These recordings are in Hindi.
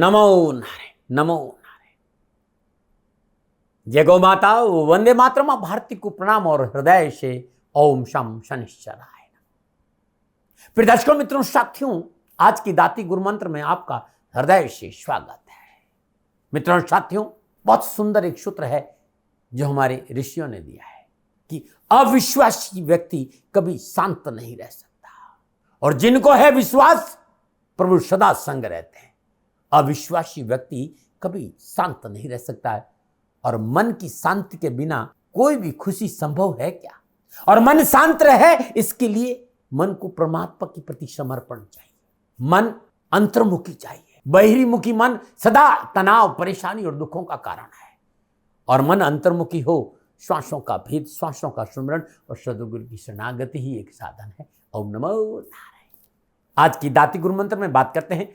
नमो नारायण, नमो नारायण। जय गौ माता, वंदे मातरम। भारती को प्रणाम और हृदय से ओम शम शनिश्चराय। प्रिय दर्शकों, मित्रों, साथियों, आज की दाती गुरु मंत्र में आपका हृदय से स्वागत है। मित्रों, साथियों, बहुत सुंदर एक सूत्र है जो हमारे ऋषियों ने दिया है कि अविश्वासी व्यक्ति कभी शांत नहीं रह सकता और जिनको है विश्वास प्रभु सदा संग रहते हैं। अविश्वासी व्यक्ति कभी शांत नहीं रह सकता है और मन की शांति के बिना कोई भी खुशी संभव है क्या? और मन शांत रहे इसके लिए मन को परमात्मा के प्रति समर्पण चाहिए। मन अंतर्मुखी चाहिए। बहिर्मुखी मन सदा तनाव, परेशानी और दुखों का कारण है और मन अंतर्मुखी हो श्वासों का भेद, श्वासों का सुमरण और सद्गुरु की शरणागति ही एक साधन है। ओम नमो नारायण। आज की दाती गुरु मंत्र में बात करते हैं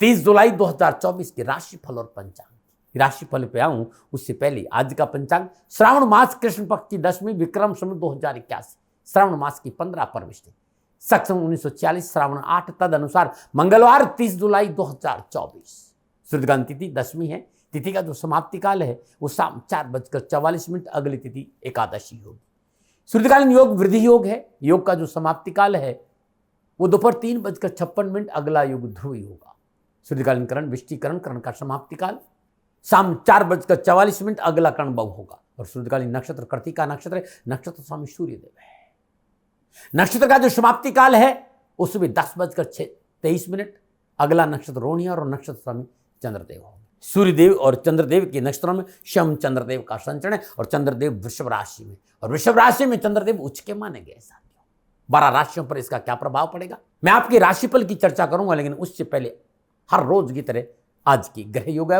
30 जुलाई 2024 के राशिफल और पंचांग। राशिफल पे आऊं उससे पहले आज का पंचांग श्रावण मास कृष्ण पक्ष की 10वीं विक्रम संवत 2081 श्रावण मास की 15 परविष्टि सक्षम 1946 श्रावण 8 तद अनुसार मंगलवार 30 जुलाई 2024। शुद्धगण तिथि 10वीं है। तिथि का जो समाप्ति काल है वो शाम 4:44। अगली तिथि एकादशी होगी। शुद्धकालीन योग वृद्धि योग है। योग का जो समाप्ति काल है वो दोपहर 3:56। अगला योग ध्रुवी होगा। शुद्धकालीन करण विष्टिकरण, करण का समाप्ति काल शाम 4:44। अगला करण बहु होगा और शुद्धकालीन नक्षत्र कृतिका नक्षत्र है। नक्षत्र स्वामी सूर्यदेव है। नक्षत्र का जो समाप्ति काल है वो सुबह 10:23। अगला नक्षत्र रोहिणी और नक्षत्र स्वामी चंद्रदेव होंगे। सूर्यदेव और चंद्रदेव के नक्षत्रों में शम चंद्रदेव का संचरण है और चंद्रदेव वृषभ राशि में, और वृषभ राशि में चंद्रदेव उच्च के माने गए। साथियों, 12 राशियों पर इसका क्या प्रभाव पड़ेगा मैं आपकी राशिफल की चर्चा करूंगा, लेकिन उससे पहले हर रोज की तरह आज की ग्रह योग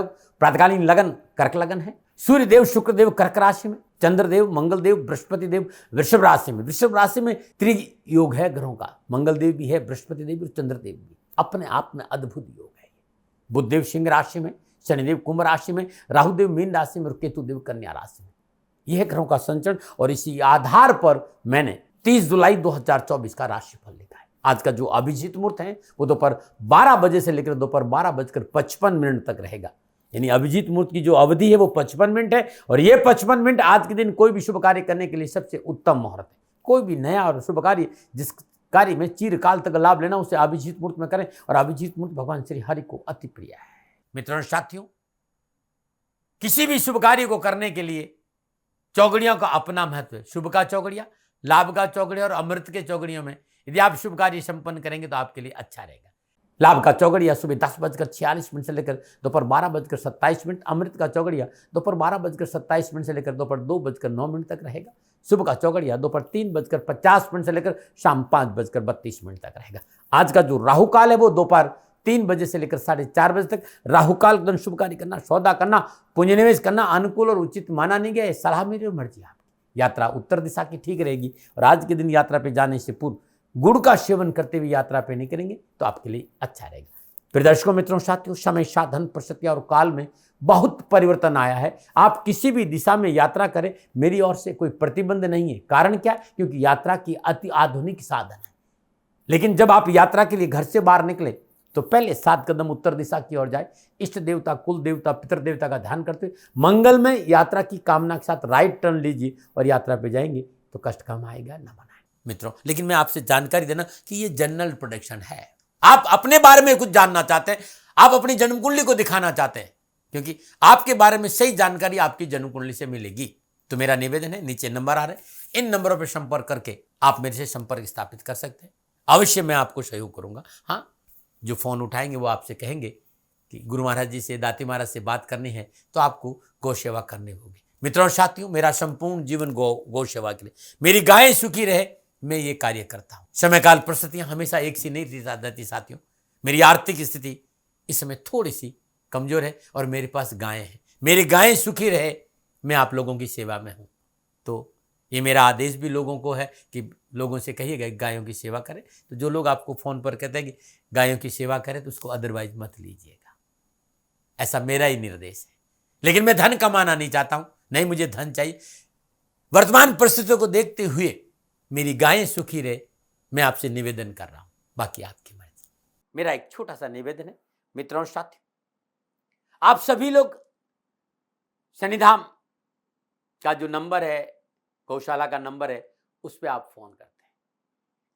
प्रातकालीन लगन कर्क लगन है। सूर्यदेव शुक्रदेव कर्क राशि में, चंद्रदेव मंगलदेव बृहस्पति देव वृषभ राशि में। वृषभ राशि में त्रियोग है ग्रहों का। मंगलदेव भी है, बृहस्पति देव और चंद्रदेव भी। अपने आप में अद्भुत योग है। बुधदेव सिंह राशि में, शनिदेव कुंभ राशि में, राहुदेव मीन राशि में और केतुदेव कन्या राशि में। यह ग्रहों का संचरण और इसी आधार पर मैंने 30 जुलाई 2024 का राशिफल लिखा है। आज का जो अभिजीत मुहूर्त है वो दोपहर 12 बजे से लेकर दोपहर 12:55 तक रहेगा। यानी अभिजीत मुहूर्त की जो अवधि है वो 55 मिनट है और ये 55 मिनट आज के दिन कोई भी शुभ कार्य करने के लिए सबसे उत्तम मुहूर्त है। कोई भी नया और शुभ कार्य जिस कार्य में चिरकाल तक लाभ लेना उसे अभिजीत मुहूर्त में करें और अभिजीत मुहूर्त भगवान श्री हरि को अति प्रिय है। मित्रों, साथियों, किसी भी शुभ कार्य को करने के लिए चौगड़ियों का अपना महत्व है। शुभ का चौगड़िया, लाभ का चौगड़िया और अमृत के चौगड़ियों में यदि आप शुभ कार्य संपन्न करेंगे तो आपके लिए अच्छा रहेगा। लाभ का चौगड़िया सुबह 10:46 से लेकर दोपहर 12:27। अमृत का चौगड़िया दोपहर 12:27 से लेकर दोपहर 2:09 तक रहेगा। शुभ का चौगड़िया दोपहर 3:50 से लेकर शाम 5:32 तक रहेगा। आज का जो राहु काल है वो दोपहर 3 बजे से लेकर 4:30 बजे तक। राहु काल के दौरान शुभ कार्य करना, सौदा करना, पुण्य निवेश करना अनुकूल और उचित माना नहीं गया। सलाह मेरी मर्जी आपकी। यात्रा उत्तर दिशा की ठीक रहेगी और आज के दिन यात्रा पे जाने से पूर्व गुड़ का सेवन करते हुए यात्रा पे निकलेंगे तो आपके लिए अच्छा रहेगा। प्रिय दर्शकों, मित्रों, साथियों, समय, साधन, परिस्थिति और काल में बहुत परिवर्तन आया है। आप किसी भी दिशा में यात्रा करें, मेरी ओर से कोई प्रतिबंध नहीं है। कारण क्या? क्योंकि यात्रा की अति आधुनिक साधन है। लेकिन जब आप यात्रा के लिए घर से बाहर निकले तो पहले 7 कदम उत्तर दिशा की ओर जाए। इष्ट देवता, कुल देवता, पितर देवता का ध्यान करते हुए मंगलमय यात्रा की कामना के साथ राइट टर्न लीजिए और यात्रा पे जाएंगे तो कष्ट कम आएगा, न बनाए। मित्रों, लेकिन मैं आपसे जानकारी देना कि ये जनरल प्रोडिक्शन है। आप अपने बारे में कुछ जानना चाहते हैं, आप अपनी जन्म कुंडली को दिखाना चाहते हैं, क्योंकि आपके बारे में सही जानकारी आपकी जन्म कुंडली से मिलेगी। तो मेरा निवेदन है, नीचे नंबर आ रहे हैं, इन नंबरों पर संपर्क करके आप मेरे से संपर्क स्थापित कर सकते हैं। अवश्य मैं आपको सहयोग करूंगा। हाँ, जो फोन उठाएंगे वो आपसे कहेंगे कि गुरु महाराज जी से, दाती महाराज से बात करनी है तो आपको गौ सेवा करनी होगी। मित्रों और साथियों, मेरा संपूर्ण जीवन गौ सेवा के लिए, मेरी गायें सुखी रहे, मैं ये कार्य करता हूं। समय काल परिस्थितियां हमेशा एक सी नहीं रहती साथियों। मेरी आर्थिक स्थिति इस समय थोड़ी सी कमजोर है और मेरे पास गायें हैं। मेरी गायें सुखी रहे, मैं आप लोगों की सेवा में हूं। तो ये मेरा आदेश भी लोगों को है कि लोगों से कहिएगा गायों की सेवा करें। तो जो लोग आपको फोन पर कहते हैं कि गायों की सेवा करें तो उसको अदरवाइज मत लीजिएगा। ऐसा मेरा ही निर्देश है। लेकिन मैं धन कमाना नहीं चाहता हूं, नहीं मुझे धन चाहिए। वर्तमान परिस्थितियों को देखते हुए मेरी गायें सुखी रहे, मैं आपसे निवेदन कर रहा हूं। बाकी आपकी मर्जी। मेरा एक छोटा सा निवेदन है मित्रों और साथियों, आप सभी लोग शनिधाम का जो नंबर है, गौशाला का नंबर है, उस पर आप फोन करते हैं।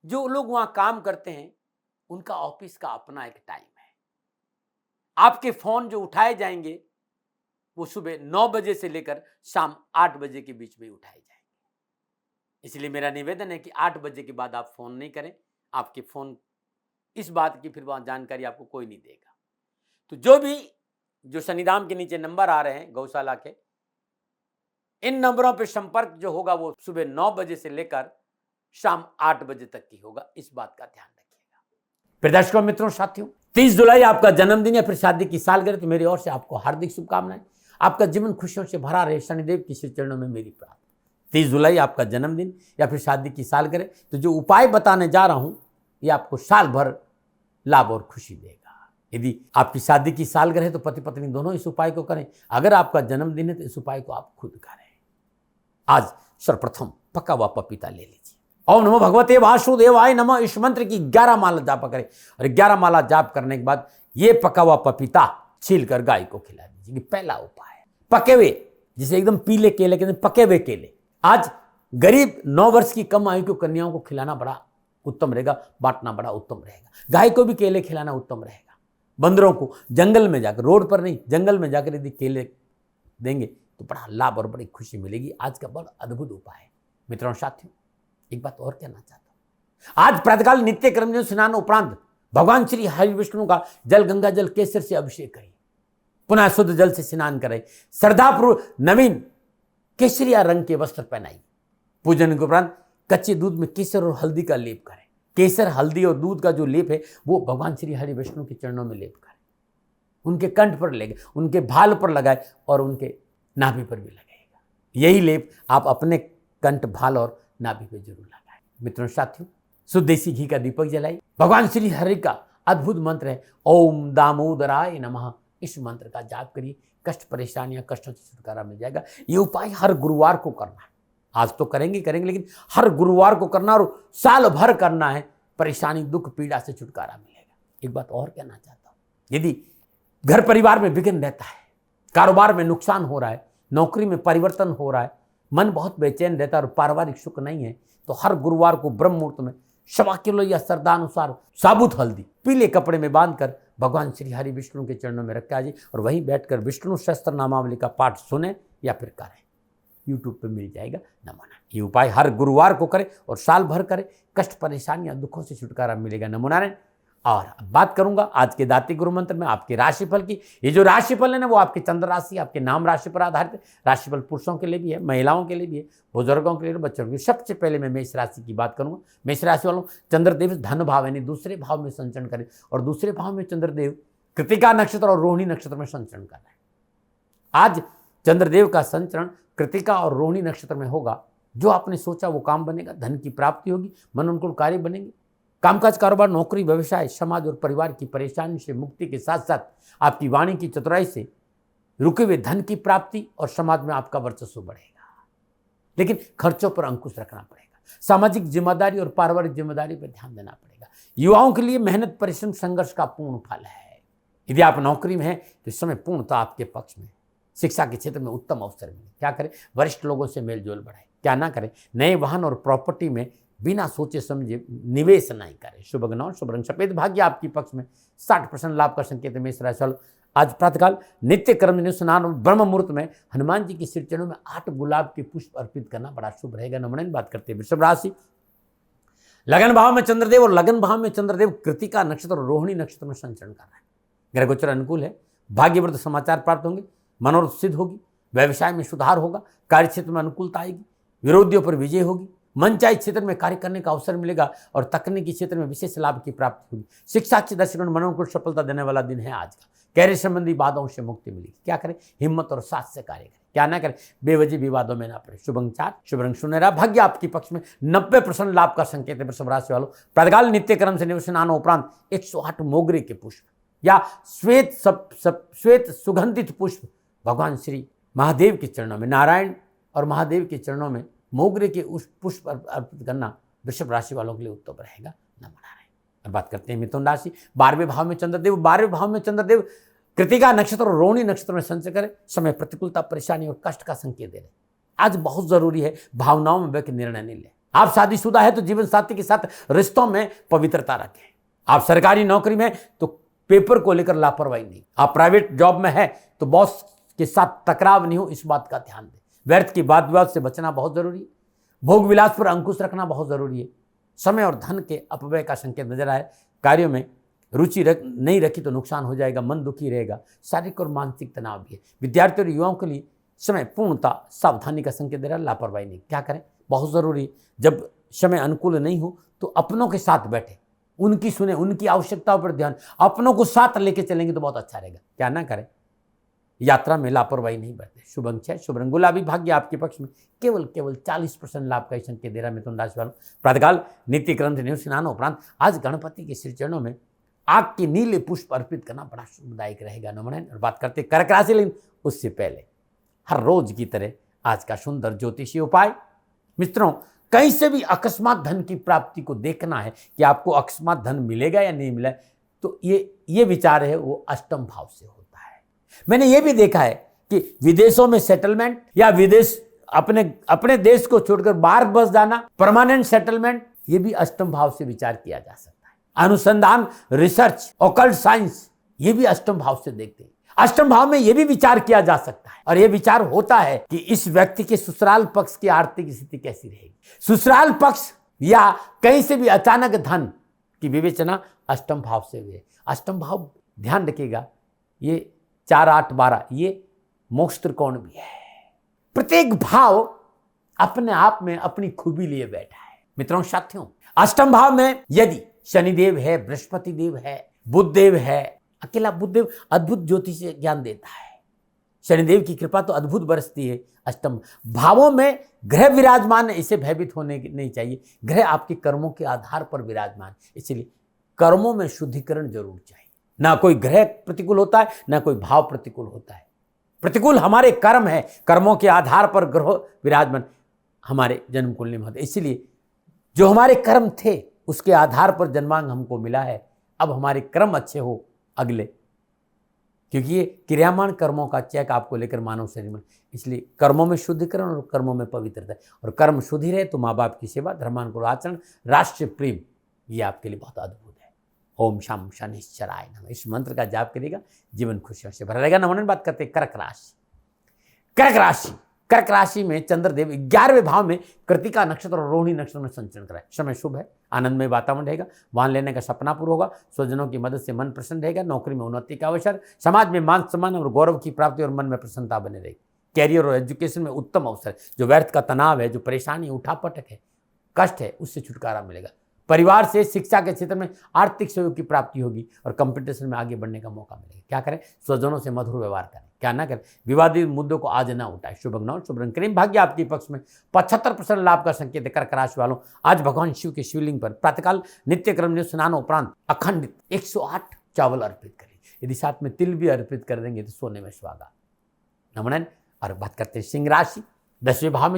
जो लोग वहां काम करते हैं उनका ऑफिस का अपना एक टाइम है। आपके फोन जो उठाए जाएंगे वो सुबह 9 बजे से लेकर शाम 8 बजे के बीच में उठाए जाएंगे। इसलिए मेरा निवेदन है कि 8 बजे के बाद आप फोन नहीं करें। आपके फोन इस बात की फिर वहां जानकारी आपको कोई नहीं देगा। तो जो शनिधाम के नीचे नंबर आ रहे हैं गौशाला के, इन नंबरों पर संपर्क जो होगा वो सुबह 9 बजे से लेकर शाम 8 बजे तक की होगा। इस बात का ध्यान रखिएगा। फिर दर्शकों, मित्रों, साथियों, 30 जुलाई आपका जन्मदिन या फिर शादी की सालगिरह, तो मेरी ओर से आपको हार्दिक शुभकामनाएं। आपका जीवन खुशियों से भरा रहे, शनिदेव की श्री चरणों में मेरी प्रार्थना। 30 जुलाई आपका जन्मदिन या फिर शादी की सालगिरह, तो जो उपाय बताने जा रहा हूं ये आपको साल भर लाभ और खुशी देगा। यदि आपकी शादी की सालगिरह है तो पति पत्नी दोनों इस उपाय को करें। अगर आपका जन्मदिन है तो इस उपाय को आप खुद करें। आज सर्वप्रथम पका हुआ पपीता ले लीजिए। ओम नमो भगवते वासुदेवाय नमः, इस मंत्र की 11 माला जाप करें और 11 माला जाप करने के बाद ये पका हुआ पपीता छील कर गाय को खिला दीजिए। पहला उपाय है। पके हुए, जिसे एकदम पीले केले कहते हैं, पके हुए केले आज गरीब 9 वर्ष की कम आयु की कन्याओं को खिलाना बड़ा उत्तम रहेगा, बांटना बड़ा उत्तम रहेगा। गाय को भी केले खिलाना उत्तम रहेगा। बंदरों को जंगल में जाकर, रोड पर नहीं, जंगल में जाकर यदि केले देंगे तो बड़ा लाभ और बड़ी खुशी मिलेगी। आज का बड़ा अद्भुत उपाय है। मित्रों, साथियों, एक बात और कहना चाहता हूं। आज प्रातःकाल नित्य कर्म स्नान उपरांत भगवान श्री हरि विष्णु का जल, गंगा जल, केसर से अभिषेक करें। पुनः शुद्ध जल से स्नान करें। श्रद्धापूर्वक नवीन केसरिया रंग के वस्त्र पहनाइए। पूजन के उपरांत कच्चे दूध में केसर और हल्दी का लेप करें। केसर, हल्दी और दूध का जो लेप है वो भगवान श्री हरि विष्णु के चरणों में लेप करें। उनके कंठ पर लगे, उनके भाल पर लगाए और उनके नाभि पर भी लगेगा। यही लेप आप अपने कंठ, भाल और नाभि पे जरूर लगाएं। मित्रों, साथियों, शुद्ध देसी घी का दीपक जलाइए। भगवान श्री हरि का अद्भुत मंत्र है ओम दामोदराय नमः। इस मंत्र का जाप करिए। कष्ट, परेशानियां, कष्टों से छुटकारा मिल जाएगा। ये उपाय हर गुरुवार को करना है। आज तो करेंगे लेकिन हर गुरुवार को करना और साल भर करना है। परेशानी, दुख, पीड़ा से छुटकारा मिलेगा। एक बात और कहना चाहता हूं। यदि घर परिवार में विघ्न रहता है, कारोबार में नुकसान हो रहा है, नौकरी में परिवर्तन हो रहा है, मन बहुत बेचैन रहता है और पारिवारिक सुख नहीं है, तो हर गुरुवार को ब्रह्म मुहूर्त में 1.25 किलो या श्रद्धानुसार साबुत हल्दी पीले कपड़े में बांधकर भगवान श्री हरि विष्णु के चरणों में रख के आ जाइए और वहीं बैठकर विष्णु सहस्त्र नामावली का पाठ सुने या फिर करें। यूट्यूब पे मिल जाएगा नमूना। ये उपाय हर गुरुवार को करें और साल भर करें। कष्ट, परेशानियां, दुखों से छुटकारा मिलेगा। नमो नारायण। और अब बात करूंगा आज के दाती गुरु मंत्र में आपके राशिफल की। ये जो राशिफल है ना, वो आपके चंद्र राशि, आपके नाम राशि पर आधारित है। राशिफल पुरुषों के लिए भी है, महिलाओं के लिए भी है, बुजुर्गों के लिए, बच्चों के लिए। सबसे पहले मैं मेष राशि की बात करूंगा। मेष राशि वालों, चंद्रदेव धन भाव यानी दूसरे भाव में संचरण करें और दूसरे भाव में चंद्रदेव कृतिका नक्षत्र और रोहिणी नक्षत्र में संचरण कर रहे हैं। आज चंद्रदेव का संचरण कृतिका और रोहिणी नक्षत्र में होगा। जो आपने सोचा वो काम बनेगा, धन की प्राप्ति होगी, मन अनुकूल कार्य बनेंगे। कामकाज, कारोबार, नौकरी, व्यवसाय, समाज और परिवार की परेशानी से मुक्ति के साथ साथ आपकी वाणी की चतुराई से रुके हुए धन की प्राप्ति और समाज में आपका वर्चस्व बढ़ेगा। लेकिन खर्चों पर अंकुश रखना पड़ेगा। सामाजिक जिम्मेदारी और पारिवारिक जिम्मेदारी पर ध्यान देना पड़ेगा। युवाओं के लिए मेहनत, परिश्रम, संघर्ष का पूर्ण फल है। यदि आप नौकरी में हैं तो इस समय पूर्णतः आपके पक्ष में। शिक्षा के क्षेत्र में उत्तम अवसर मिले। क्या करें? वरिष्ठ लोगों से मेलजोल बढ़ाए। क्या ना करें? नए वाहन और प्रॉपर्टी में बिना सोचे समझे निवेश नहीं करें। शुभ गणना, शुभ रंग सफेद, भाग्य आपकी पक्ष में। 60% लाभ का संकेत है। मेष राशि वालों, आज प्रातःकाल नित्य कर्म स्नान और ब्रह्म मुहूर्त में हनुमान जी की श्री चरणों में 8 गुलाब के पुष्प अर्पित करना बड़ा शुभ रहेगा। नमन बात करते हैं वृषभ राशि, लगन भाव में चंद्रदेव और लगन भाव में चंद्रदेव कृतिका नक्षत्र और रोहिणी नक्षत्र में संचरण कर रहे हैं। ग्रह गोचर अनुकूल है। भाग्यवर्ध समाचार प्राप्त होंगे। मनोरथ सिद्ध होगी। व्यवसाय में सुधार होगा। कार्य क्षेत्र में अनुकूलता आएगी। विरोधियों पर विजय होगी। मनचाही क्षेत्र में कार्य करने का अवसर मिलेगा और तकनीकी क्षेत्र में विशेष लाभ की प्राप्ति होगी। शिक्षा के दर्शकों को मनोनुकूल सफलता देने वाला दिन है आज का। कैरियर संबंधी बाधाओं से मुक्ति मिलेगी। क्या करें? हिम्मत और साथ से कार्य करें। क्या ना करें? बेवजह विवादों में ना पड़े। शुभ अंक 4, शुभ रंग सुनहरा, भाग्य आपके पक्ष में। 90% लाभ का संकेत है। वृषभ राशि वालों, प्रातःकाल नित्य कर्म से स्नान उपरांत 108 मोगरे के पुष्प या श्वेत सुगंधित पुष्प भगवान श्री महादेव के चरणों में, नारायण और महादेव के चरणों में मोगरे के उस पुष्प अर्पित करना वृषभ राशि वालों के लिए उत्तम रहेगा। नमो नारायण। और बात करते हैं मिथुन राशि, 12वें भाव में चंद्रदेव। 12वें भाव में चंद्रदेव कृतिका नक्षत्र और रोहिणी नक्षत्र में संचय करें, समय प्रतिकूलता, परेशानी और कष्ट का संकेत दे रहे। आज बहुत जरूरी है भावनाओं में बह के निर्णय नहीं ले। आप शादीशुदा है तो जीवन साथी के साथ रिश्तों में पवित्रता रखें। आप सरकारी नौकरी में तो पेपर को लेकर लापरवाही नहीं। आप प्राइवेट जॉब में है तो बॉस के साथ टकराव नहीं हो, इस बात का ध्यान दें। व्यर्थ की वाद विवाद से बचना बहुत जरूरी है। भोग विलास पर अंकुश रखना बहुत जरूरी है। समय और धन के अपव्यय का संकेत नजर आए। कार्यों में रुचि नहीं रखी तो नुकसान हो जाएगा, मन दुखी रहेगा। शारीरिक और मानसिक तनाव भी है। विद्यार्थियों और युवाओं के लिए समय पूर्णता सावधानी का संकेत दे रहा है, लापरवाही नहीं। क्या करें, बहुत जरूरी। जब समय अनुकूल नहीं हो तो अपनों के साथ बैठे, उनकी सुने, उनकी आवश्यकताओं पर ध्यान, अपनों को साथ लेके चलेंगे तो बहुत अच्छा रहेगा। क्या ना करें, यात्रा में लापरवाही नहीं बरते। शुभ अंक 6, शुभ रंग गुलाबी, भाग्य आपके पक्ष में। केवल 40% लाभ का संकेत दे रहा है मिथुन राशि वालों। प्रातःकाल नित्य क्रम से स्नान उपरांत आज गणपति के श्री चरणों में आग के नीले पुष्प अर्पित करना बड़ा शुभदायक रहेगा। नमन। और बात करते कर्क राशि, लेकिन उससे पहले हर रोज की तरह आज का सुंदर ज्योतिषीय उपाय। मित्रों, कहीं से भी अकस्मात धन की प्राप्ति को देखना है कि आपको अकस्मात धन मिलेगा या नहीं मिला, तो ये विचार है वो अष्टम भाव से होता है। मैंने ये भी देखा है कि विदेशों में सेटलमेंट या विदेश अपने देश को छोड़कर बाहर बस जाना, परमानेंट सेटलमेंट, ये भी अष्टम भाव से विचार किया जा सकता है। अनुसंधान, रिसर्च, ऑकल्ट साइंस, ये भी अष्टम भाव से देखते हैं। अष्टम भाव में यह भी विचार किया जा सकता है और यह विचार होता है कि इस व्यक्ति के ससुराल पक्ष की आर्थिक स्थिति कैसी रहेगी। ससुराल पक्ष या कहीं से भी अचानक धन की विवेचना अष्टम भाव से हुई है। अष्टम भाव ध्यान रखिएगा, ये 4, 8, 12 ये मोक्ष त्रिकोण भी है। प्रत्येक भाव अपने आप में अपनी खूबी लिए बैठा है। मित्रों, साथियों, अष्टम भाव में यदि शनिदेव है, बृहस्पति देव है, बुध देव है, अकेला बुध देव अद्भुत ज्योतिष ज्ञान देता है। शनिदेव की कृपा तो अद्भुत बरसती है। अष्टम भावों में ग्रह विराजमान है, इसे भयभीत होने नहीं चाहिए। ग्रह आपके कर्मों के आधार पर विराजमान, इसलिए कर्मों में शुद्धिकरण जरूर चाहिए। ना कोई ग्रह प्रतिकूल होता है, ना कोई भाव प्रतिकूल होता है। प्रतिकूल हमारे कर्म है, कर्मों के आधार पर ग्रह विराजमान हमारे जन्म कुंडली में होते। इसलिए जो हमारे कर्म थे उसके आधार पर जन्मांग हमको मिला है। अब हमारे कर्म अच्छे हो अगले, क्योंकि ये क्रियामान कर्मों का चेक आपको लेकर मानव शरीर में, इसलिए कर्मों में शुद्धिकरण और कर्मों में पवित्रता। और कर्म शुद्ध ही रहे तो माँ बाप की सेवा, धर्मानुकूल आचरण, राष्ट्र प्रेम, ये आपके लिए बहुत अद्भुत है। ओम शम शनिश्चराय नमः, इस मंत्र का जाप करिएगा, जीवन खुशियों से भरा रहेगा। नमन। बात करते हैं कर्क राशि। कर्क राशि में चंद्रदेव 11वें भाव में कृतिका नक्षत्र और रोहिणी नक्षत्र में संचरण कराए। समय शुभ है, आनंदमय वातावरण रहेगा, वाहन लेने का सपना पूरा होगा, स्वजनों की मदद से मन प्रसन्न रहेगा, नौकरी में उन्नति का अवसर, समाज में मान सम्मान और गौरव की प्राप्ति और मन में प्रसन्नता बनी रहेगी। कैरियर और एजुकेशन में उत्तम अवसर, जो व्यर्थ का तनाव है, जो परेशानी, उठापटक है, कष्ट है, उससे छुटकारा मिलेगा। परिवार से शिक्षा के क्षेत्र में आर्थिक सहयोग की प्राप्ति होगी और कंपटीशन में आगे बढ़ने का मौका मिलेगा। क्या करें, स्वजनों से मधुर व्यवहार करें। क्या ना करें, विवादित मुद्दों को आज ना उठाए। शुभ अंक, शुभ रंग क्रीम, भाग्य आपके पक्ष में। 75% लाभ का संकेत है। कर्क राशि वालों, आज भगवान शिव के शिवलिंग पर प्रातःकाल नित्य क्रम स्नान उपरांत अखंडित 108 चावल अर्पित करें। यदि साथ में तिल भी अर्पित कर देंगे तो सोने में सुहागा। नमन। और बात करते हैं सिंह राशि। 10वें भाव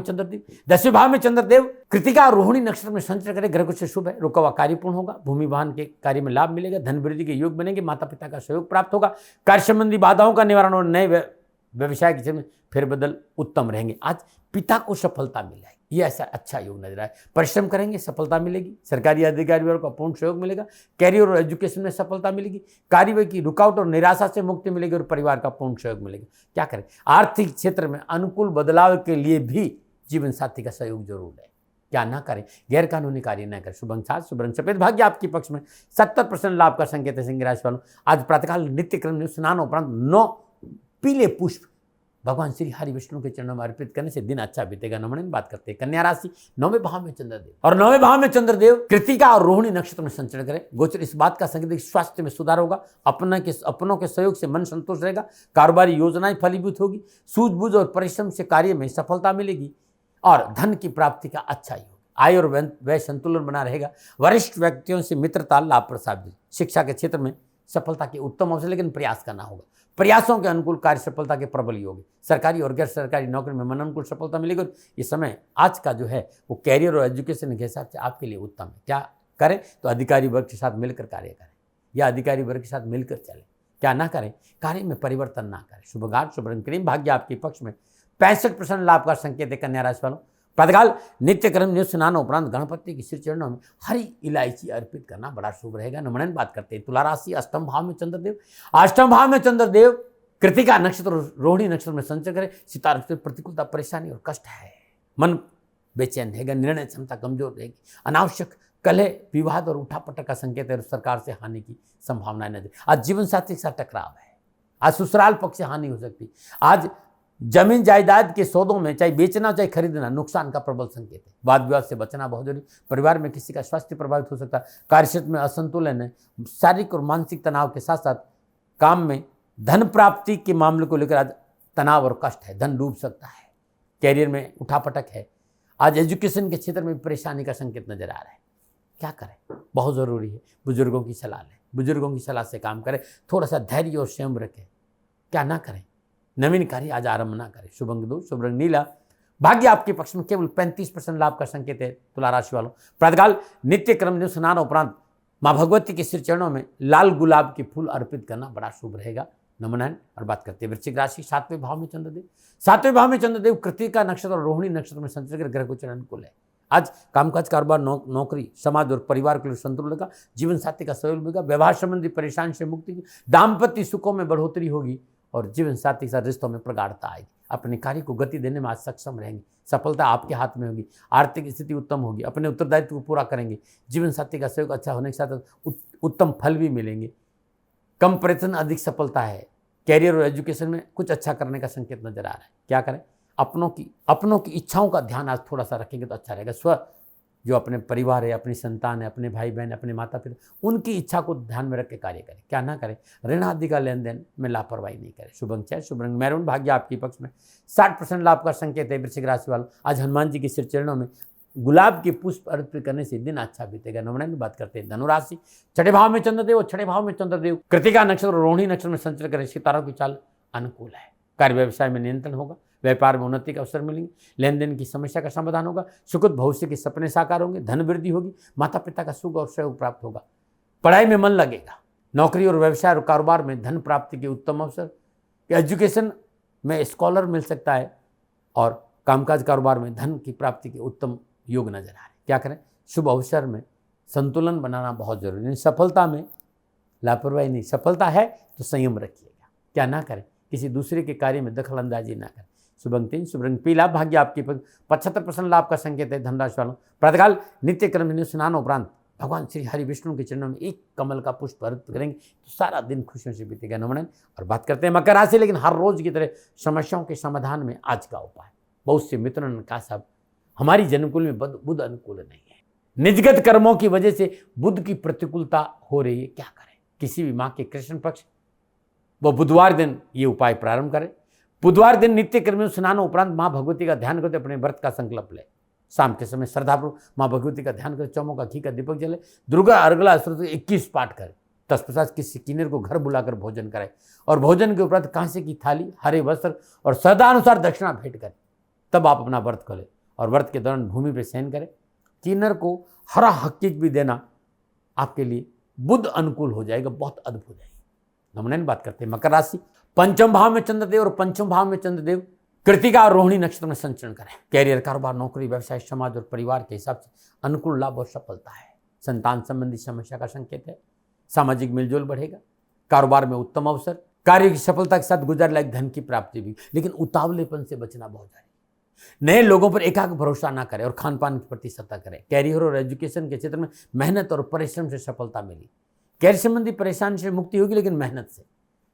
में चंद्रदेव कृतिका और रोहिणी नक्षत्र में संचरण करें। ग्रह कुछ से शुभ है, रुका हुआ कार्य पूर्ण होगा, भूमि वाहन के कार्य में लाभ मिलेगा, धन वृद्धि के योग बनेंगे, माता पिता का सहयोग प्राप्त होगा, कार्य संबंधी बाधाओं का निवारण और नए व्यवसाय के क्षेत्र में फेरबदल उत्तम रहेंगे। आज पिता को सफलता मिलेगी, ये ऐसा अच्छा योग नजर आए। परिश्रम करेंगे, सफलता मिलेगी, सरकारी अधिकारियों का पूर्ण सहयोग मिलेगा, कैरियर और एजुकेशन में सफलता मिलेगी, कार्यवाही की रुकावट और निराशा से मुक्ति मिलेगी और परिवार का पूर्ण सहयोग मिलेगा। क्या करें, आर्थिक क्षेत्र में अनुकूल बदलाव के लिए भी जीवन साथी का सहयोग जरूर है। क्या ना करें, गैर कानूनी कार्य न करें। शुभ अंक 7, शुभ रंग सफेद, भाग्य आपके पक्ष में। 70% लाभ का संकेत है। सिंह राशि वालों, आज प्रातःकाल नित्य क्रम स्नान उपरांत 9 पीले पुष्प भगवान श्री हरि विष्णु के चरणों में अर्पित करने से दिन अच्छा बीतेगा। नमन। बात करते हैं कन्या राशि। 9वें भाव में चंद्रदेव और 9वें भाव में चंद्रदेव कृतिका और रोहिणी नक्षत्र में संचरण करें। गोचर इस बात का संकेत स्वास्थ्य में सुधार होगा, अपनों के सहयोग से मन संतोष रहेगा, कारोबारी योजनाएं फलीभूत होगी, सूझबूझ और परिश्रम से कार्य में सफलता मिलेगी और धन की प्राप्ति का अच्छा योग। आय और व्यय संतुलन बना रहेगा। वरिष्ठ व्यक्तियों से मित्रता लाभ प्रसाद। शिक्षा के क्षेत्र में सफलता के उत्तम अवसर, लेकिन प्रयास करना होगा। प्रयासों के अनुकूल कार्य सफलता के प्रबल योग। सरकारी और गैर सरकारी नौकरी में मन अनुकूल सफलता मिलेगी। और ये समय आज का जो है वो कैरियर और एजुकेशन के हिसाब से आपके लिए उत्तम है। क्या करें, तो अधिकारी वर्ग के साथ मिलकर कार्य करें या अधिकारी वर्ग के साथ मिलकर चलें क्या ना करें, कार्य में परिवर्तन ना करें। शुभगार शुभ रंग क्रीम, भाग्य आपके पक्ष में। 65% लाभ का संकेत है कन्या राशि वालों। प्रातःकाल नित्य कर्म नियुक्त स्नान उपरांत गणपति के श्री चरणों में हरी इलायची अर्पित करना बड़ा शुभ रहेगा। नमन बात करते हैं तुला राशि, अष्टम भाव में चंद्रदेव। अष्टम भाव में चंद्रदेव कृतिका नक्षत्र और रोहिणी नक्षत्र में संचर करे। सितारा नक्षत्र प्रतिकूलता, परेशानी और कष्ट है। मन बेचैन रहेगा, निर्णय क्षमता कमजोर रहेगी। अनावश्यक कलह, विवाद और उठापटक का संकेत है। सरकार से हानि की संभावनाएं नजर। आज जीवन साथी के साथ टकराव है। आज ससुराल पक्ष से हानि हो सकती। आज जमीन जायदाद के सौदों में चाहे बेचना चाहे खरीदना नुकसान का प्रबल संकेत है। वाद विवाद से बचना बहुत जरूरी। परिवार में किसी का स्वास्थ्य प्रभावित हो सकता है। कार्यक्षेत्र में असंतुलन है। शारीरिक और मानसिक तनाव के साथ साथ काम में धन प्राप्ति के मामले को लेकर आज तनाव और कष्ट है। धन डूब सकता है। कैरियर में उठापटक है। आज एजुकेशन के क्षेत्र में परेशानी का संकेत नजर आ रहा है। क्या करें, बहुत जरूरी है बुजुर्गों की सलाह लें। बुजुर्गों की सलाह से काम करें। थोड़ा सा धैर्य और संयम रखें। क्या ना करें, नवीन कार्य आज आरंभ ना करें। शुभ अंक 2, शुभ रंग नीला, भाग्य आपके पक्ष में। केवल 35% लाभ का संकेत है तुला राशि वालों। प्रातःकाल नित्य कर्म नियुक्त स्नान उपरांत माँ भगवती के श्री चरणों में लाल गुलाब के फूल अर्पित करना बड़ा शुभ रहेगा। नमन। और बात करते हैं वृश्चिक राशि, 7वें भाव में चंद्रदेव। 7वें भाव में चंद्रदेव कृतिका नक्षत्र और रोहिणी नक्षत्र में संचर कर ग्रह गोचर अनुकूल है। आज कामकाज, कारोबार, नौकरी, समाज और परिवार के लिए संतुलन का, जीवन साथी का सहयोग मिलेगा। व्यवहार संबंधी परेशानी से मुक्ति की, दाम्पत्य सुखों में बढ़ोतरी होगी और जीवन साथी के साथ रिश्तों में प्रगाढ़ता आएगी। अपने कार्य को गति देने में आज सक्षम रहेंगे। सफलता आपके हाथ में होगी। आर्थिक स्थिति उत्तम होगी। अपने उत्तरदायित्व को पूरा करेंगे। जीवन साथी का सहयोग अच्छा होने के साथ उत्तम फल भी मिलेंगे। कम प्रयत्न अधिक सफलता है। कैरियर और एजुकेशन में कुछ अच्छा करने का संकेत नजर आ रहा है। क्या करें, अपनों की इच्छाओं का ध्यान आज थोड़ा सा रखेंगे तो अच्छा रहेगा। स्व जो अपने परिवार है, अपनी संतान है, अपने भाई बहन, अपने माता पिता, उनकी इच्छा को ध्यान में रख के कार्य करें। क्या ना करें, ऋण आदि का लेन देन में लापरवाही नहीं करें। शुभ अंक 6, शुभ रंग मैरून, भाग्य आपके पक्ष में। 60% लाभ का संकेत है वृश्चिक राशि वालों। आज हनुमान जी के श्री चरणों में गुलाब के पुष्प अर्पित करने से दिन अच्छा बीतेगा। नमन में बात करते हैं धनुराशि, 6ठे भाव में चंद्रदेव और 6ठे भाव में चंद्रदेव कृतिका नक्षत्र और रोहिणी नक्षत्र में संचर करें। सितारों की चाल अनुकूल है। कार्य व्यवसाय में नियंत्रण होगा। व्यापार में उन्नति का अवसर मिलेंगे। लेन देन की समस्या का समाधान होगा। सुखद भविष्य के सपने साकार होंगे। धन वृद्धि होगी। माता पिता का सुख और सहयोग प्राप्त होगा। पढ़ाई में मन लगेगा। नौकरी और व्यवसाय और कारोबार में धन प्राप्ति के उत्तम अवसर। एजुकेशन में स्कॉलर मिल सकता है और कामकाज कारोबार में धन की प्राप्ति के उत्तम योग नजर आ रहे हैं। क्या करें, शुभ अवसर में संतुलन बनाना बहुत जरूरी है। सफलता में लापरवाही नहीं, सफलता है तो संयम रखिएगा। क्या ना करें, किसी दूसरे के कार्य में दखल अंदाजी ना करें। शुभ अंक 3, शुभ रंग पीला, भाग्य आपके 75% लाभ का संकेत है धनराशि वालों। प्रातःकाल नित्य कर्म नियुक्त स्नान उपरांत भगवान श्री हरि विष्णु के चरणों में एक कमल का पुष्प अर्पित करेंगे तो सारा दिन खुशियों से बीतेगा। नमन। और बात करते हैं मकर राशि, लेकिन हर रोज की तरह समस्याओं के समाधान में आज का उपाय। बहुत से मित्रों ने कहा साहब हमारी जन्मकुल में बुध अनुकूल नहीं है। निजगत कर्मों की वजह से बुध की प्रतिकूलता हो रही है। क्या करें, किसी भी माँ के कृष्ण पक्ष वो बुधवार दिन ये उपाय प्रारंभ करें। बुधवार दिन नित्य कर्म स्नान उपरांत माँ भगवती का ध्यान करते अपने व्रत का संकल्प ले। शाम के समय श्रद्धापूर्वक माँ भगवती का ध्यान कर चौमों का घी का दीपक जले। दुर्गा अर्गला स्तोत्र 21 पाठ करे। तत्पश्चात किसी किन्नर को घर बुलाकर भोजन कराए और भोजन के उपरांत कांसे की थाली, हरे वस्त्र और सदानुसार दक्षिणा भेंट करें। तब आप अपना व्रत करें और व्रत के दौरान भूमि पर शयन करें। किन्नर को हरा हकीक भी देना आपके लिए बुध अनुकूल हो जाएगा, बहुत अद्भुत हो जाएगी। नमन। बात करते हैं मकर राशि, पंचम भाव में चंद्रदेव और पंचम भाव में चंद्रदेव कृतिका और रोहिणी नक्षत्र में संचरण करें। कैरियर, कारोबार, नौकरी, व्यवसाय, समाज और परिवार के हिसाब से अनुकूल लाभ और सफलता है। संतान संबंधी समस्या का संकेत है। सामाजिक मिलजुल बढ़ेगा। कारोबार में उत्तम अवसर। कार्य की सफलता के साथ गुजर लायक धन की प्राप्ति भी, लेकिन उतावलेपन से बचना बहुत जरूरी। नए लोगों पर एकाग्र भरोसा ना करें और खान पान के प्रति सतर्क करें। कैरियर और एजुकेशन के क्षेत्र में मेहनत और परिश्रम से सफलता मिली। कैरियर संबंधी परेशानी से मुक्ति होगी, लेकिन मेहनत से।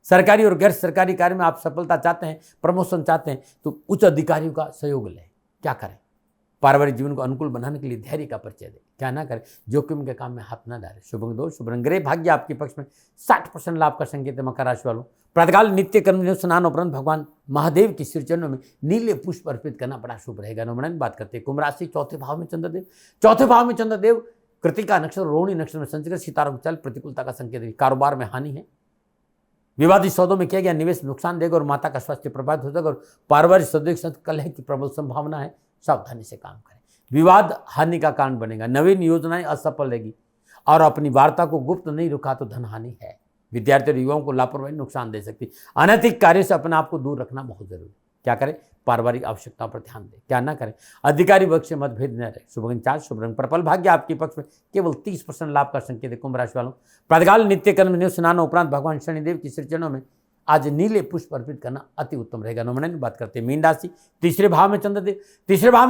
सरकारी और गैर सरकारी कार्य में आप सफलता चाहते हैं, प्रमोशन चाहते हैं तो उच्च अधिकारियों का सहयोग लें। क्या करें, पारिवारिक जीवन को अनुकूल बनाने के लिए धैर्य का परिचय दें। क्या ना करें, जोखिम के काम में हाथ ना डालें। शुभ अंक 2, शुभ रंग ग्रे, भाग्य आपके पक्ष में। 60% लाभ का संकेत है मकर राशि वालों। प्रातःकाल नित्य कर्म स्नान उपरांत भगवान महादेव की श्री चरणों में नीले पुष्प अर्पित करना बड़ा शुभ रहेगा। नमन। बात करते हैं कुंभ राशि, 4थे भाव में चंद्रदेव। 4थे भाव में चंद्रदेव कृतिका नक्षत्र, रोहिणी नक्षत्र में संचरण। सितारों की चाल प्रतिकूलता का संकेत है। कारोबार में हानि है। विवादित सौदों में किया गया निवेश नुकसान देगा और माता का स्वास्थ्य प्रभावित हो जाएगा और पारिवारिक सदस्य के साथ कलह की प्रबल संभावना है। सावधानी से काम करें। विवाद हानि का कारण बनेगा। नवीन योजनाएं असफल रहेगी और अपनी वार्ता को गुप्त नहीं रुका तो धन हानि है। विद्यार्थी और युवाओं को लापरवाही नुकसान दे सकती है। अनैतिक कार्य से अपने आप को दूर रखना बहुत जरूरी है। क्या करें? पारिवारिक आवश्यकताओं पर ध्यान दें। क्या ना करें? अधिकारी वर्ग से मतभेद न रहे। शुभ अंक 4, शुभ रंग पर्पल। भाग्य आपके पक्ष में, केवल 30% लाभ का संकेत है। कुंभ राशि वालों, प्रातःकाल नित्य कर्म नित्य स्नान उपरांत भगवान शनिदेव की श्री चरणों में आज नीले पुष्प अर्पित करना अति उत्तम रहेगा। नंबर बात करते हैं मीन राशि, तीसरे भाव में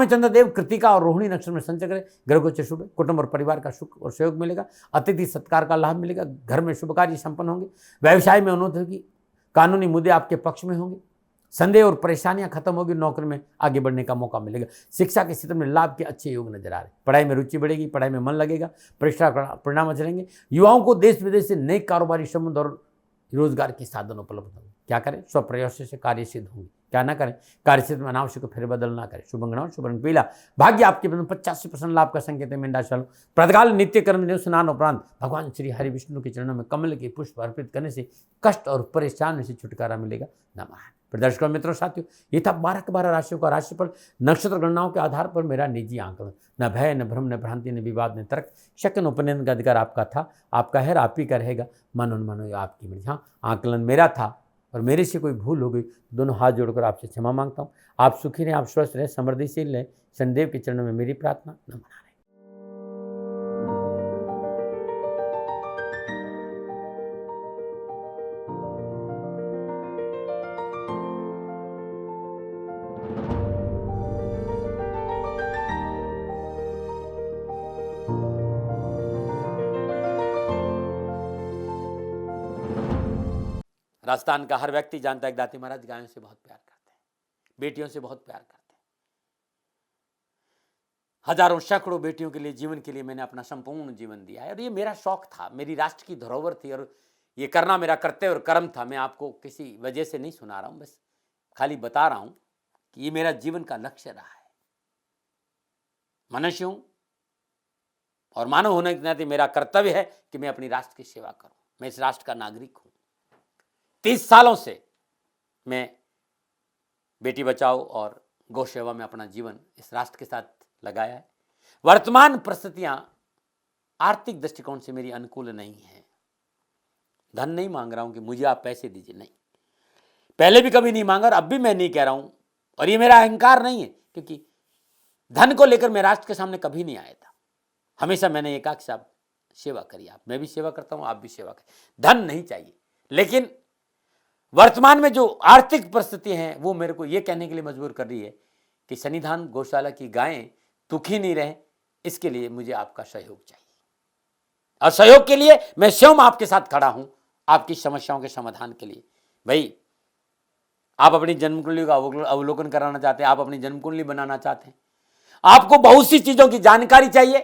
चंद्रदेव कृतिका और रोहिणी नक्षत्र में संचर करें। ग्रह गोचर शुभ, कुटुंब और परिवार का सुख और सहयोग मिलेगा। अतिथि सत्कार का लाभ मिलेगा। घर में शुभ कार्य संपन्न होंगे। व्यवसाय में उन्नति होगी। कानूनी मुद्दे आपके पक्ष में होंगे। संदेह और परेशानियां खत्म होगी। नौकरी में आगे बढ़ने का मौका मिलेगा। शिक्षा के क्षेत्र में लाभ के अच्छे योग नजर आ रहे हैं। पढ़ाई में रुचि बढ़ेगी। पढ़ाई में मन लगेगा। परीक्षा परिणाम अच्छे रहेंगे। युवाओं को देश विदेश से नए कारोबारी संबंध और रोजगार के साधन उपलब्ध होंगे। क्या करें? स्वप्रयास से कार्य सिद्ध होंगे। क्या ना करें? कार्य क्षेत्र में अनावश्यक फेरबदल ना करें। शुभ अंक शुभ रंग पीला। भाग्य आपके 85% लाभ का संकेत है। मीन राशि वालों, प्रातःकाल नित्य कर्म स्नान उपरांत भगवान श्री हरि विष्णु के चरणों में कमल के पुष्प अर्पित करने से कष्ट और परेशानी से छुटकारा मिलेगा। नमः। प्रदर्शकों मित्रों साथियों, ये था 12 के 12 राशियों का राशिफल नक्षत्र गणनाओं के आधार पर मेरा निजी आंकलन। न भय, न भ्रम, न भ्रांति, न विवाद, न तर्क, शक, न उपनयन का अधिकार आपका था, आपका है, आप ही का रहेगा। मन उन्मनो आपकी मर्जी। हाँ, आंकलन मेरा था और मेरे से कोई भूल हो गई, दोनों हाथ जोड़कर आपसे क्षमा मांगता हूँ। आप सुखी रहें, आप स्वस्थ रहें, समृद्धिशील रहें। शनिदेव के चरणों में मेरी प्रार्थना। नमन। राजस्थान का हर व्यक्ति जानता है कि दाती महाराज गायों से बहुत प्यार करते हैं, बेटियों से बहुत प्यार करते हैं। हजारों सैकड़ों बेटियों के लिए, जीवन के लिए मैंने अपना संपूर्ण जीवन दिया है और ये मेरा शौक था, मेरी राष्ट्र की धरोहर थी और ये करना मेरा कर्तव्य और कर्म था। मैं आपको किसी वजह से नहीं सुना रहा हूं, बस खाली बता रहा हूं कि ये मेरा जीवन का लक्ष्य रहा है। मनुष्य हूं और मानव होने के नाते मेरा कर्तव्य है कि मैं अपनी राष्ट्र की सेवा करूं। मैं इस राष्ट्र का नागरिक हूं। 30 सालों से मैं बेटी बचाओ और गौ सेवा में अपना जीवन इस राष्ट्र के साथ लगाया है। वर्तमान परिस्थितियां आर्थिक दृष्टिकोण से मेरी अनुकूल नहीं है। धन नहीं मांग रहा हूं कि मुझे आप पैसे दीजिए, नहीं, पहले भी कभी नहीं मांगा और अब भी मैं नहीं कह रहा हूं। और ये मेरा अहंकार नहीं है, क्योंकि धन को लेकर मैं राष्ट्र के सामने कभी नहीं आया था। हमेशा मैंने ये कहा कि साहब सेवा करिए, आप, मैं भी सेवा करता हूं, आप भी सेवा करें। धन नहीं चाहिए, लेकिन वर्तमान में जो आर्थिक परिस्थिति हैं वो मेरे को ये कहने के लिए मजबूर कर रही है कि सन्निधान गौशाला की गायें दुखी नहीं रहे, इसके लिए मुझे आपका सहयोग चाहिए। और सहयोग के लिए मैं स्वयं आपके साथ खड़ा हूं, आपकी समस्याओं के समाधान के लिए। भाई, आप अपनी जन्म कुंडली का अवलोकन कराना चाहते हैं, आप अपनी जन्म कुंडली बनाना चाहते हैं, आपको बहुत सी चीजों की जानकारी चाहिए,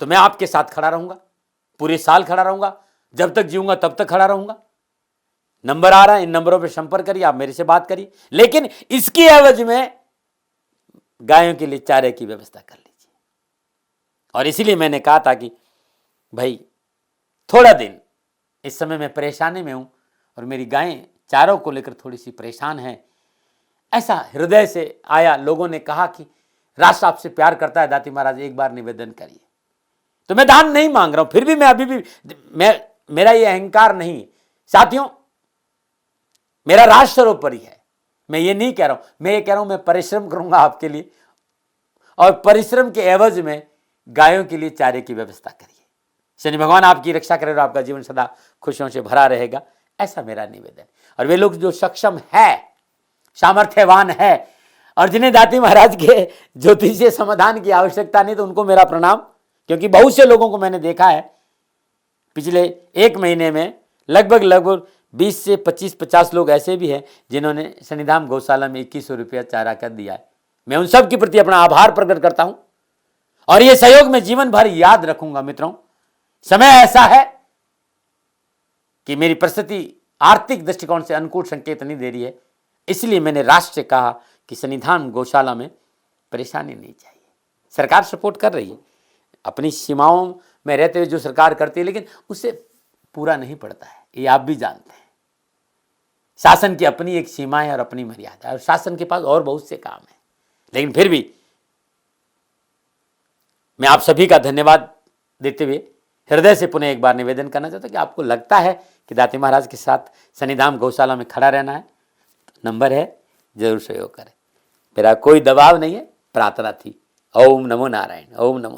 तो मैं आपके साथ खड़ा रहूंगा, पूरे साल खड़ा रहूंगा, जब तक जीऊंगा तब तक खड़ा रहूंगा। नंबर आ रहा है, इन नंबरों पे संपर्क करिए, आप मेरे से बात करिए, लेकिन इसकी एवज में गायों के लिए चारे की व्यवस्था कर लीजिए। और इसीलिए मैंने कहा था कि भाई थोड़ा दिन इस समय मैं परेशानी में हूं और मेरी गायें चारों को लेकर थोड़ी सी परेशान हैं। ऐसा हृदय से आया, लोगों ने कहा कि राष्ट्र आपसे प्यार करता है दाती महाराज, एक बार निवेदन करिए। तो मैं दान नहीं मांग रहा हूं, फिर भी मैं अभी भी मेरा ये अहंकार नहीं साथियों, मेरा राष्ट्र सर्वोपरि है। मैं ये नहीं कह रहा हूं, मैं ये कह रहा हूं मैं परिश्रम करूंगा आपके लिए, और परिश्रम के एवज में गायों के लिए चारे की व्यवस्था करिए। शनि भगवान आपकी रक्षा करे और आपका जीवन सदा खुशियों से भरा रहेगा, ऐसा मेरा निवेदन। और वे लोग जो सक्षम है, सामर्थ्यवान है और जिन्हें दाती महाराज के ज्योतिषीय समाधान की आवश्यकता नहीं, तो उनको मेरा प्रणाम। क्योंकि बहुत से लोगों को मैंने देखा है पिछले 1 महीने में, लगभग 20 से 25-50 लोग ऐसे भी हैं जिन्होंने सन्निधान गौशाला में 2100 रुपया चारा कर दिया है। मैं उन सब के प्रति अपना आभार प्रकट करता हूं और यह सहयोग मैं जीवन भर याद रखूंगा। मित्रों, समय ऐसा है कि मेरी परिस्थिति आर्थिक दृष्टिकोण से अनुकूल संकेत नहीं दे रही है, इसलिए मैंने राष्ट्र से कहा कि सन्निधान गौशाला में परेशानी नहीं चाहिए। सरकार सपोर्ट कर रही है, अपनी सीमाओं में रहते हुए जो सरकार करती है, लेकिन उससे पूरा नहीं पड़ता है, ये आप भी जानते हैं। शासन की अपनी एक सीमा है और अपनी मर्यादा है, और शासन के पास और बहुत से काम है। लेकिन फिर भी मैं आप सभी का धन्यवाद देते हुए हृदय से पुनः एक बार निवेदन करना चाहता हूं कि आपको लगता है कि दाती महाराज के साथ शनिधाम गौशाला में खड़ा रहना है तो नंबर है, जरूर सहयोग करें। मेरा कोई दबाव नहीं है, प्रार्थना थी। ओम नमो नारायण, ओम नमो।